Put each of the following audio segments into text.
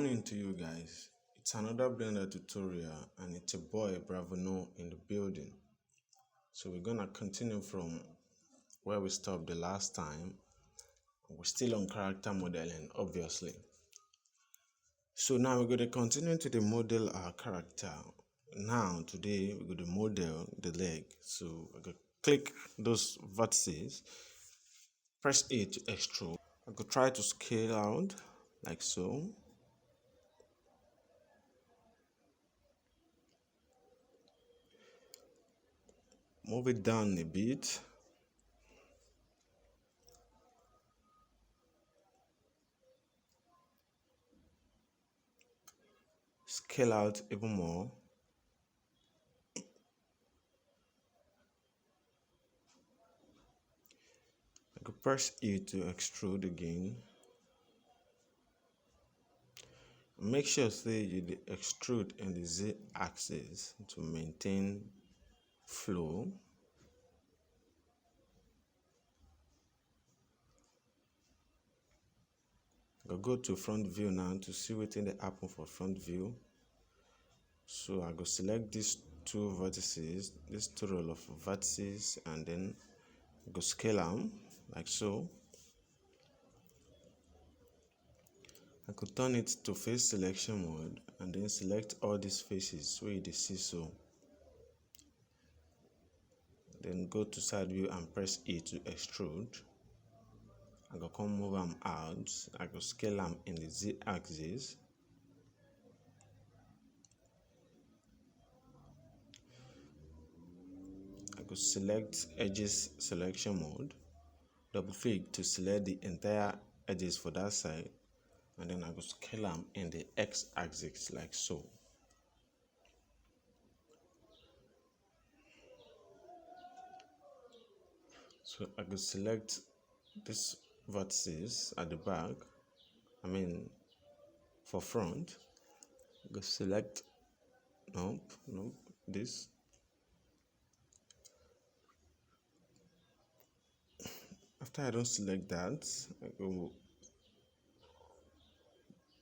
morning to you guys. It's another Blender tutorial and it's a boy Bravono in the building. So we're gonna continue from where we stopped the last time. We're still on character modeling, obviously. So now we're going to continue to the model our character. Now today we're going to model the leg. So we're going to click those vertices, press A to extrude. I could try to scale out like so. Move it down a bit. Scale out even more. I could press E to extrude again. Make sure say you extrude in the Z axis to maintain flow. I'll go to front view now to see what's in the happen for front view. So I go select these two vertices, this two row of vertices, and then I go scale them like so. I could turn it to face selection mode and then select all these faces where you see so. Then go to side view and press E to extrude. I go come move them out. I go scale them in the Z axis. I go select edges selection mode. Double click to select the entire edges for that side, and then I go scale them in the X axis like so. So I go select this vertices at the back, for front. I go select nope, this. After I don't select that, I go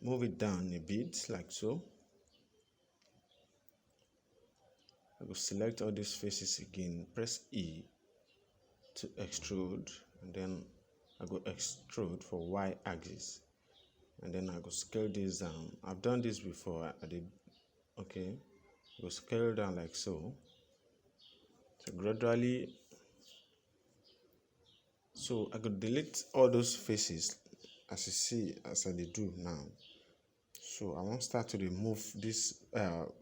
move it down a bit like so. I will select all these faces again, press E to extrude, and then I go extrude for Y axis, and then I go scale this down. I've done this before. I did okay. I go scale down like so. So gradually, so I could delete all those faces as you see as I do now. So I want to start to remove these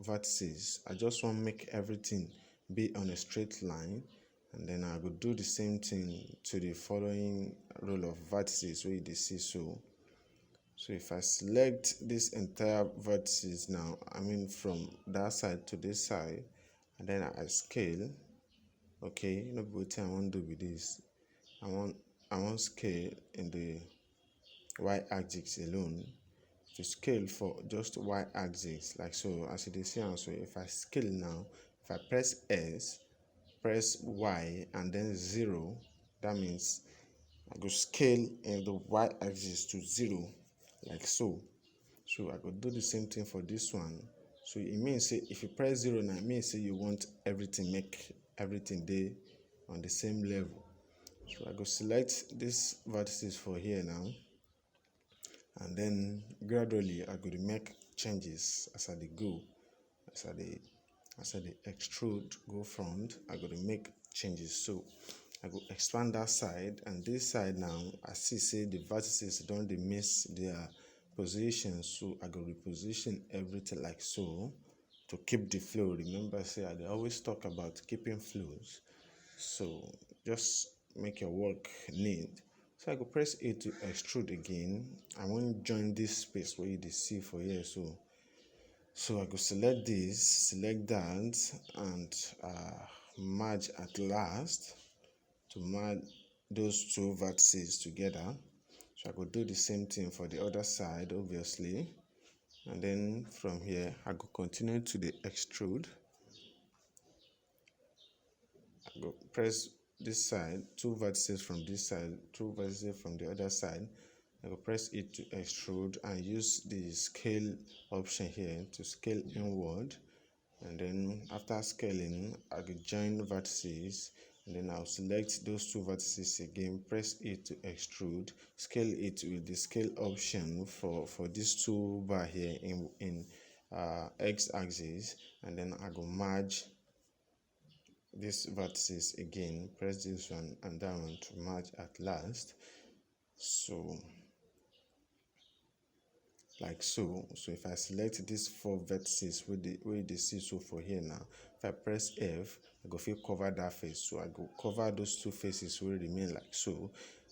vertices. I just want to make everything be on a straight line, and then I will do the same thing to the following row of vertices where you see so. So if I select this entire vertices now, from that side to this side, and then I scale. Okay, you know what I want to do with this. I want scale in the Y axis alone. To scale for just Y axis like so, as you can see. And so if I scale now, if I press S, press Y and then 0, that means I go scale in the Y axis to 0 like so. So I could do the same thing for this one. So it means say if you press 0 now, it means say you want everything, make everything there on the same level. So I go select these vertices for here now, and then gradually I go to make changes as I go, as I extrude go front. I go to make changes. So I go expand that side, and this side now I see the vertices don't miss their position, so I go reposition everything like so to keep the flow. Remember, say I always talk about keeping flows, so just make your work neat. So I go press A to extrude again. I want to join this space where you see for here. So I go select this, select that, and merge at last to merge those two vertices together. So I could do the same thing for the other side, obviously. And then from here, I go continue to the extrude. I go press this side, two vertices from this side, two vertices from the other side. I go press it to extrude and use the scale option here to scale inward. And then after scaling, I will join vertices, and then I'll select those two vertices again, press it to extrude, scale it with the scale option for these two bar here in x axis, and then I go merge these vertices again, press this one and that one to merge at last. So like so. So if I select these four vertices where they see, so for here now, if I press F, I go feel cover that face. So I go cover those two faces will remain like so,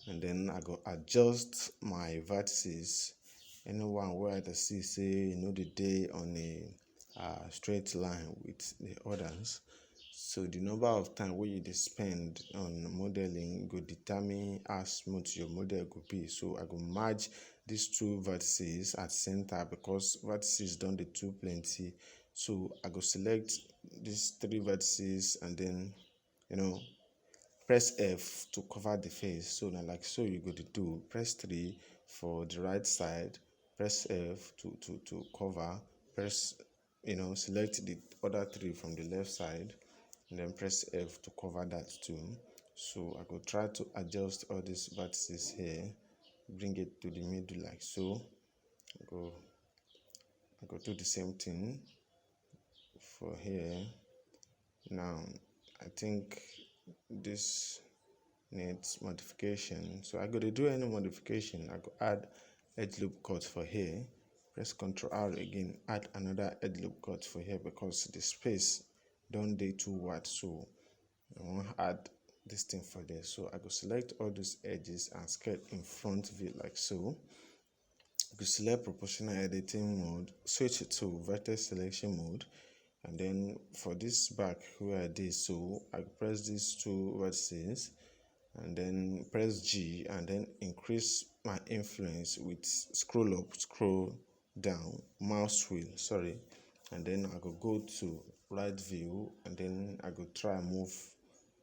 and then I go adjust my vertices. Anyone where I see say the day on a straight line with the others. So the number of time where you spend on modeling go determine how smooth your model could be. So I go merge these two vertices at center because vertices don't dey too plenty. So I go select these three vertices and then press F to cover the face. So now like so you go to do press 3 for the right side, press F to cover, press select the other 3 from the left side, and then press F to cover that too. So I go try to adjust all these vertices here, bring it to the middle like so. I go do the same thing for here. Now I think this needs modification, so I go to do any modification. I go add edge loop cut for here, press Ctrl R again, add another edge loop cut for here because the space don't dey too wide, so I want to add this thing for there. So I go select all those edges and scale in front view like so. I go select proportional editing mode, switch it to vertex selection mode, and then for this back where I did, so I press these two vertices and then press G and then increase my influence with scroll up, scroll down, mouse wheel, sorry, and then I go to right view and then I go try and move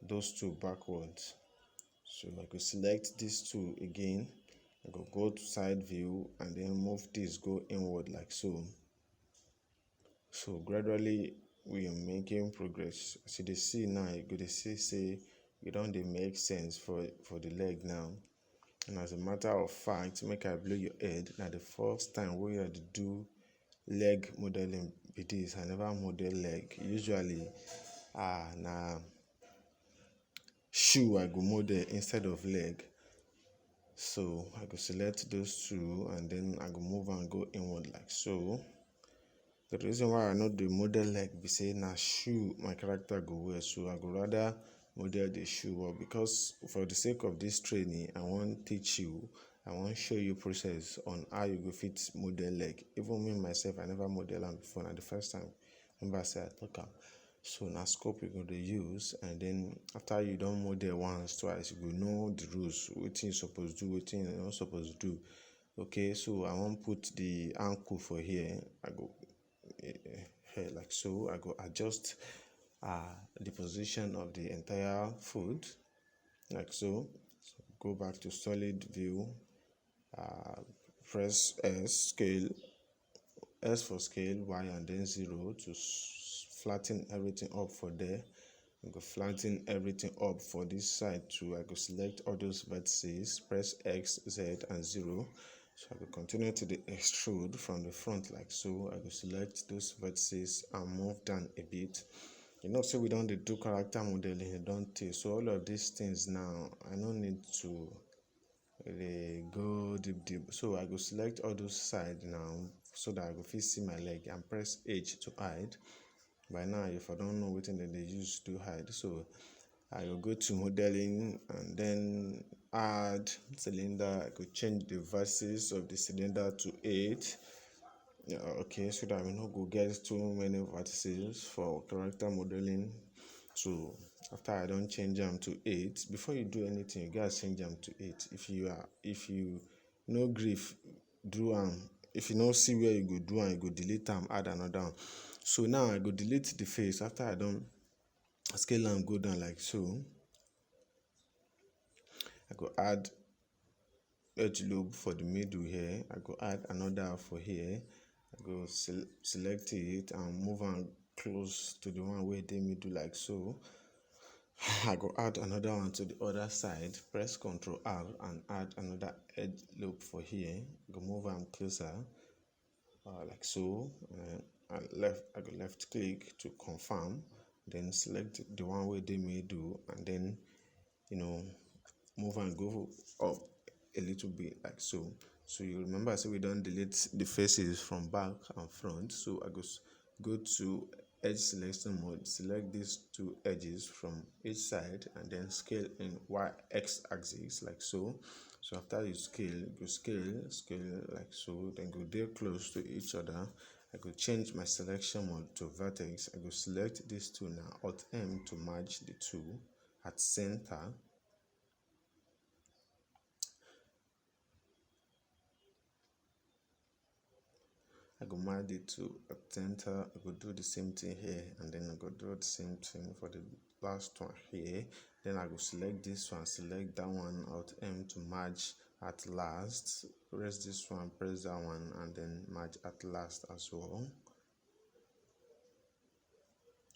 those two backwards. So I go select these two again, I go to side view and then move this go inward like so. So gradually we are making progress. As you see now, you go to see say it don't make sense for the leg now. And as a matter of fact, make I blow your head. Now the first time we had to do leg modeling with this, I never model leg. Usually na shoe I go model instead of leg. So I go select those two and then I go move and go inward like so. The reason why I know the model leg be say na shoe my character go wear, so I go rather model the shoe. Well, because for the sake of this training, I want teach you, I want show you process on how you go fit model leg. Even me myself, I never model am before. Na the first time remember I say I talk am. So na scope you go to use, and then after you don't model once, twice, you go know the rules, wetin you suppose do, wetin you not supposed to do. Okay, so I want put the ankle for here. I go here like so. I go adjust the position of the entire foot like so. So go back to solid view, press S for scale, Y and then 0 to flatten everything up for there. I go flatten everything up for this side too. I go select all those vertices, press X, Z and 0. So I will continue to the extrude from the front like so. I will select those vertices and move down a bit. So we don't do character modeling, don't take. So all of these things now, I don't need to really go deep. So I go select all those sides now so that I go fit see my leg and press H to hide. By now, if I don't know what they use to hide, so I will go to modeling and then add cylinder. I could change the vertices of the cylinder to 8. Okay, so that we not go get too many vertices for character modeling. So after I don't change them to 8, before you do anything, you guys change them to 8. If you no grief do if you no see where you go do and you go delete them, add another one. So now I go delete the face after I don't scale and go down like so. I go add edge loop for the middle here. I go add another for here. I go select it and move on close to the one where they middle like so. I go add another one to the other side, press Ctrl R and add another edge loop for here. Go move on closer like so. I go left click to confirm, then select the one where they middle and then move and go up a little bit like so. So you remember, so we don't delete the faces from back and front. So I go to edge selection mode, select these two edges from each side and then scale in x axis like so. So after you scale, go scale like so, then go there close to each other. I go change my selection mode to vertex. I go select these two now, Alt M to merge the two at center. I go merge it to a center. I go do the same thing here, and then I go do the same thing for the last one here. Then I go select this one, select that one, Alt M to merge at last. Press this one, press that one, and then merge at last as well,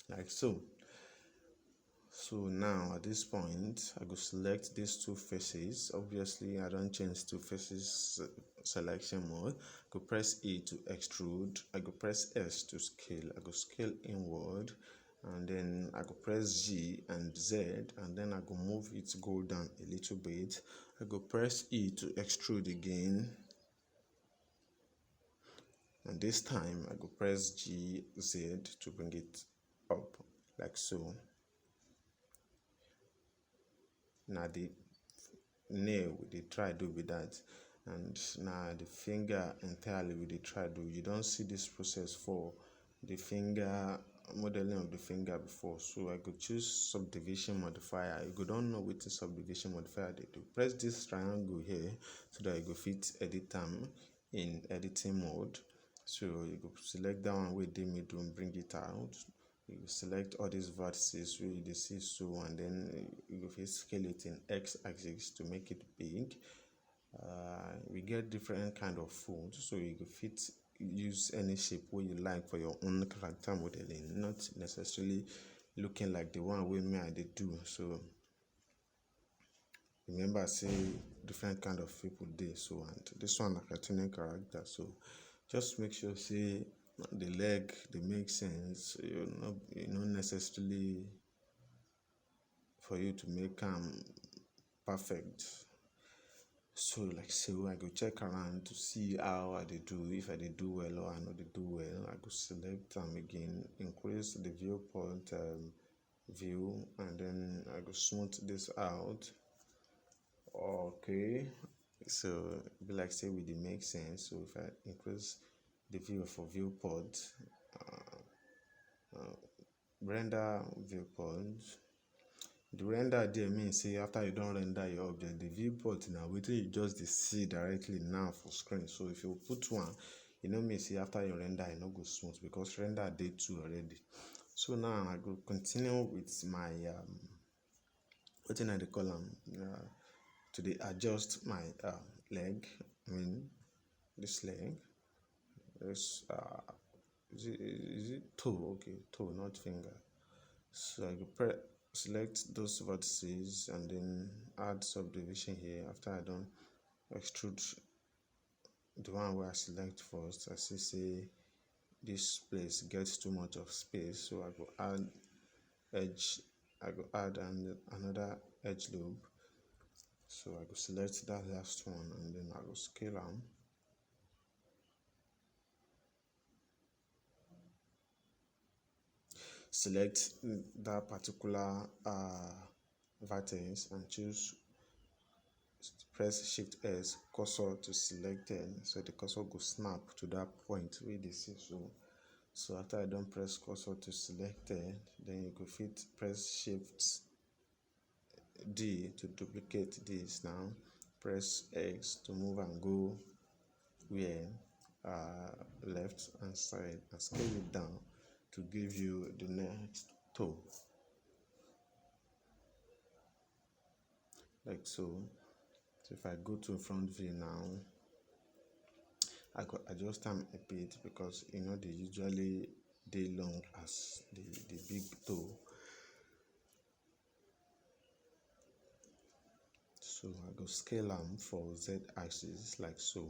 like so. So now at this point, I go select these two faces. Obviously, I don't change two faces selection mode. Go press E to extrude. I go press S to scale. I go scale inward, and then I go press G and Z, and then I go move it, go down a little bit. I go press E to extrude again, and this time I go press G, Z to bring it up like so. Now the nail we dey try do with that, and now the finger entirely we dey try do. You don't see this process for the finger modeling of the finger before, so I could choose subdivision modifier. You go don't know what the subdivision modifier they do. Press this triangle here so that you go fit edit them in editing mode. So you go select that one with the middle and bring it out. You select all these vertices where you see so, and then you go scale it in x axis to make it big. We get different kind of food, so you go fit use any shape where you like for your own character modeling, not necessarily looking like the one way me I dey do. So remember, say different kind of people dey, so and this one na cartooning character, so just make sure say the leg they make sense. You not necessarily for you to make them perfect. So like so I go check around to see how I dey do, if I dey do well or I know they do well. I go select them again, increase the viewport view, and then I go smooth this out. Okay, so be like say we dey make sense. So if I increase the view for viewport, render viewport, the render there means say after you don't render your object, the viewport now wetin you just dey see directly now for screen. So if you put one, you know me say after you render e no go smooth because render dey two already. So now I go continue with my wetin I dey call am to dey adjust my leg. I mean this leg, this is it toe? Okay, toe, not finger. So I go select those vertices and then add subdivision here. After I don't extrude the one where I select first, I say this place gets too much of space, so I go add edge. I go add another edge loop. So I go select that last one and then I go scale them. Select that particular vertex and choose, press Shift S cursor to select it, so the cursor go snap to that point where they see so after I don't press cursor to select it, then you go fit press Shift D to duplicate this. Now press X to move and go where left hand side and scale it down to give you the next toe like so. So if I go to front view now, I could adjust them a bit because you know they usually they long as the big toe. So I go scale them for Z axis like so.